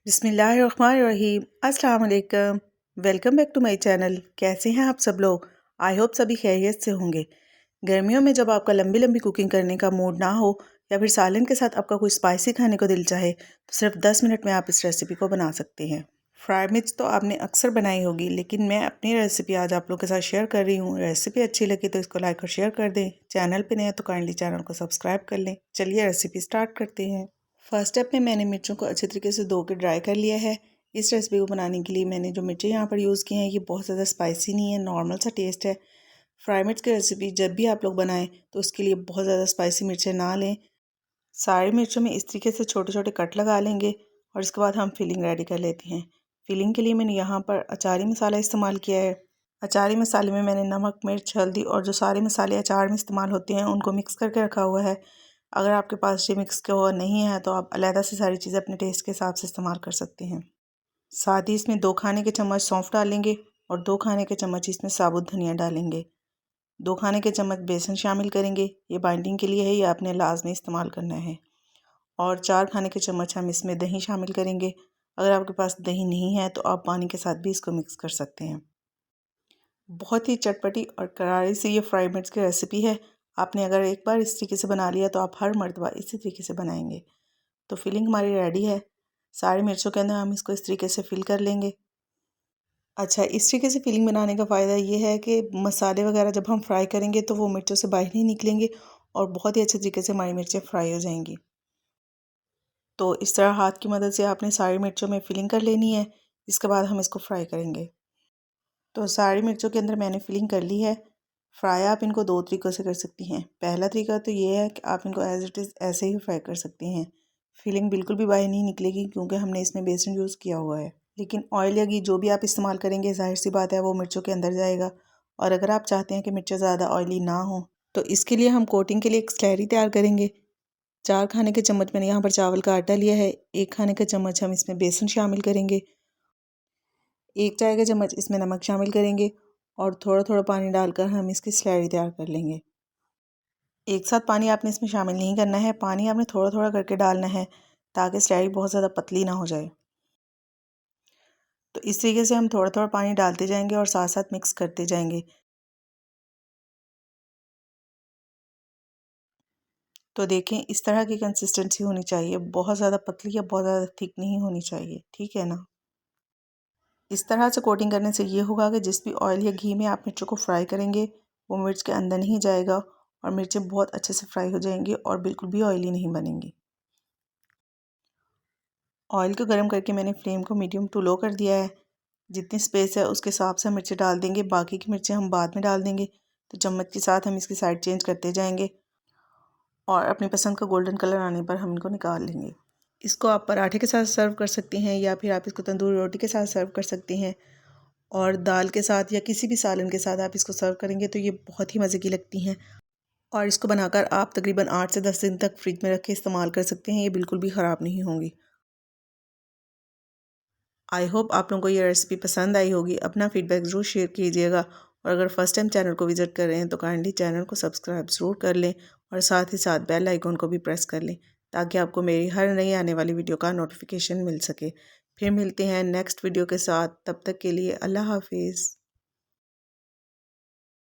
बिस्मिल्लाहिर्रहमानिर्रहीम। अस्सलाम वालेकुम। Welcome back to my channel. कैसे हैं आप सब लोग? आई होप सभी खैरियत से होंगे। गर्मियों में जब आपका लंबी लंबी कुकिंग करने का मूड ना हो या फिर सालन के साथ आपका कोई स्पाइसी खाने को दिल चाहे तो सिर्फ 10 मिनट में आप इस रेसिपी को बना सकते हैं। फ्राई मिर्च तो आपने अक्सर बनाई होगी, लेकिन मैं अपनी रेसिपी आज आप लोगों के साथ शेयर कर रही हूँ। रेसिपी अच्छी लगी तो इसको लाइक और शेयर कर दें। चैनल पे नए हैं तो काइंडली चैनल को सब्सक्राइब कर लें। चलिए रेसिपी स्टार्ट करते हैं। फर्स्ट स्टेप में मैंने मिर्चों को अच्छे तरीके से धो के ड्राई कर लिया है। इस रेसिपी को बनाने के लिए मैंने जो मिर्चें यहाँ पर यूज़ की हैं ये बहुत ज़्यादा स्पाइसी नहीं है, नॉर्मल सा टेस्ट है। फ्राई मिर्च की रेसिपी जब भी आप लोग बनाएं तो उसके लिए बहुत ज़्यादा स्पाइसी मिर्चें ना लें। सारी मिर्चों में इस तरीके से छोटे छोटे कट लगा लेंगे और इसके बाद हम फिलिंग रेडी कर लेते हैं। फिलिंग के लिए मैंने यहाँ पर अचारी मसाला इस्तेमाल किया है। अचारी मसाले में मैंने नमक, मिर्च, हल्दी और जो सारे मसाले अचार में इस्तेमाल होते हैं उनको मिक्स करके रखा हुआ है। अगर आपके पास ये मिक्स का हुआ नहीं है तो आप अलहदा से सारी चीज़ें अपने टेस्ट के हिसाब से इस्तेमाल कर सकते हैं। साथ ही इसमें 2 खाने के चम्मच सौंफ डालेंगे और 2 खाने के चम्मच इसमें साबुत धनिया डालेंगे। 2 खाने के चम्मच बेसन शामिल करेंगे। ये बाइंडिंग के लिए है, ये आपने लाजमी इस्तेमाल करना है। और 4 खाने के चम्मच हम इसमें दही शामिल करेंगे। अगर आपके पास दही नहीं है तो आप पानी के साथ भी इसको मिक्स कर सकते हैं। बहुत ही चटपटी और करारी सी ये फ्राई मिर्च की रेसिपी है। आपने अगर एक बार इस तरीके से बना लिया तो आप हर मर्तबा इसी तरीके से बनाएंगे। तो फिलिंग हमारी रेडी है। सारी मिर्चों के अंदर हम इसको इस तरीके से फिल कर लेंगे। अच्छा, इस तरीके से फिलिंग बनाने का फ़ायदा ये है कि मसाले वगैरह जब हम फ्राई करेंगे तो वो मिर्चों से बाहर नहीं निकलेंगे और बहुत ही अच्छे तरीके से हमारी मिर्चें फ्राई हो जाएंगी। तो इस तरह हाथ की मदद से आपने सारी मिर्चों में फिलिंग कर लेनी है। इसके बाद हम इसको फ्राई करेंगे। तो सारी मिर्चों के अंदर मैंने फिलिंग कर ली है। फ्राई आप इनको 2 तरीक़ों से कर सकती हैं। पहला तरीका तो ये है कि आप इनको एज़ इट इज़ ऐसे ही फ्राई कर सकती हैं। फिलिंग बिल्कुल भी बाहर नहीं निकलेगी क्योंकि हमने इसमें बेसन यूज़ किया हुआ है। लेकिन ऑयल या घी जो भी आप इस्तेमाल करेंगे ज़ाहिर सी बात है वो मिर्चों के अंदर जाएगा। और अगर आप चाहते हैं कि मिर्चें ज़्यादा ऑयली ना हो तो इसके लिए हम कोटिंग के लिए एक स्लैरी तैयार करेंगे। 4 खाने के चम्मच मैंने यहाँ पर चावल का आटा लिया है। 1 खाने का चम्मच हम इसमें बेसन शामिल करेंगे। 1 चाय का चम्मच इसमें नमक शामिल करेंगे और थोड़ा थोड़ा पानी डालकर हम इसकी स्लैरी तैयार कर लेंगे। एक साथ पानी आपने इसमें शामिल नहीं करना है, पानी आपने थोड़ा थोड़ा करके डालना है ताकि स्लैरी बहुत ज़्यादा पतली ना हो जाए। तो इस तरीके से हम थोड़ा थोड़ा पानी डालते जाएंगे और साथ साथ मिक्स करते जाएंगे। तो देखें इस तरह की कंसिस्टेंसी होनी चाहिए, बहुत ज़्यादा पतली या बहुत ज़्यादा थिक नहीं होनी चाहिए, ठीक है ना। इस तरह से कोटिंग करने से ये होगा कि जिस भी ऑयल या घी में आप मिर्चों को फ्राई करेंगे वो मिर्च के अंदर नहीं जाएगा और मिर्चें बहुत अच्छे से फ्राई हो जाएंगी और बिल्कुल भी ऑयली नहीं बनेंगी। ऑयल को गर्म करके मैंने फ्लेम को मीडियम टू लो कर दिया है। जितनी स्पेस है उसके हिसाब से मिर्चें डाल देंगे, बाकी की मिर्चें हम बाद में डाल देंगे। तो चम्मच के साथ हम इसकी साइड चेंज करते जाएंगे और अपनी पसंद का गोल्डन कलर आने पर हम इनको निकाल लेंगे। इसको आप पराठे के साथ सर्व कर सकती हैं या फिर आप इसको तंदूरी रोटी के साथ सर्व कर सकती हैं और दाल के साथ या किसी भी सालन के साथ आप इसको सर्व करेंगे तो ये बहुत ही मज़े की लगती हैं। और इसको बनाकर आप तकरीबन 8 से 10 दिन तक फ्रिज में रख के इस्तेमाल कर सकते हैं, ये बिल्कुल भी ख़राब नहीं होंगी। आई होप आप लोगों को ये रेसिपी पसंद आई होगी। अपना फीडबैक ज़रूर शेयर कीजिएगा और अगर फर्स्ट टाइम चैनल को विज़िट कर रहे हैं तो काइंडली चैनल को सब्सक्राइब ज़रूर कर लें और साथ ही साथ बेल आइकन को भी प्रेस कर लें ताकि आपको मेरी हर नई आने वाली वीडियो का नोटिफिकेशन मिल सके। फिर मिलते हैं नेक्स्ट वीडियो के साथ, तब तक के लिए अल्लाह हाफिज़।